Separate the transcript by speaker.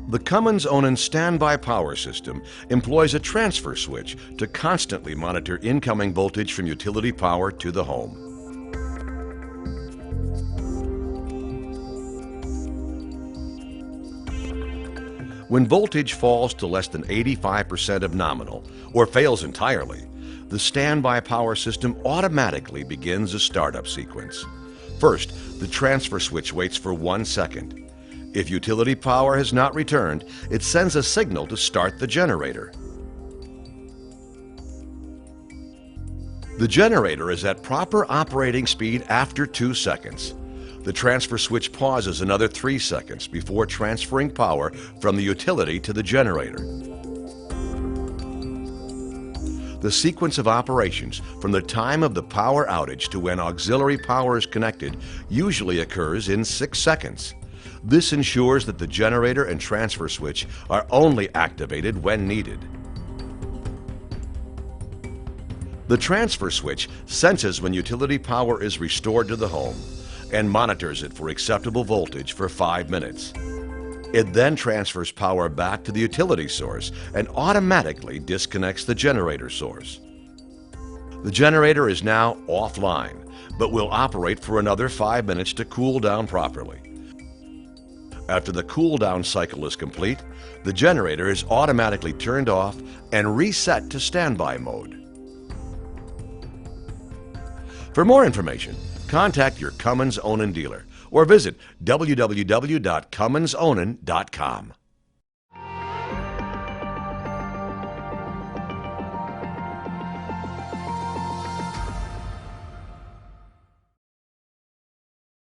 Speaker 1: The Cummins Onan standby power system employs a transfer switch to constantly monitor incoming voltage from utility power to the home. When voltage falls to less than 85% of nominal or fails entirely, the standby power system automatically begins a startup sequence. First, the transfer switch waits for 1 second. If utility power has not returned, it sends a signal to start the generator. The generator is at proper operating speed after 2 seconds. The transfer switch pauses another 3 seconds before transferring power from the utility to the generator. The sequence of operations from the time of the power outage to when auxiliary power is connected usually occurs in 6 seconds. This ensures that the generator and transfer switch are only activated when needed. The transfer switch senses when utility power is restored to the home and monitors it for acceptable voltage for 5 minutes. It then transfers power back to the utility source and automatically disconnects the generator source. The generator is now offline, but will operate for another 5 minutes to cool down properly. After the cool down cycle is complete, the generator is automatically turned off and reset to standby mode. For more information, contact your Cummins Onan dealer or visit www.cumminsonan.com.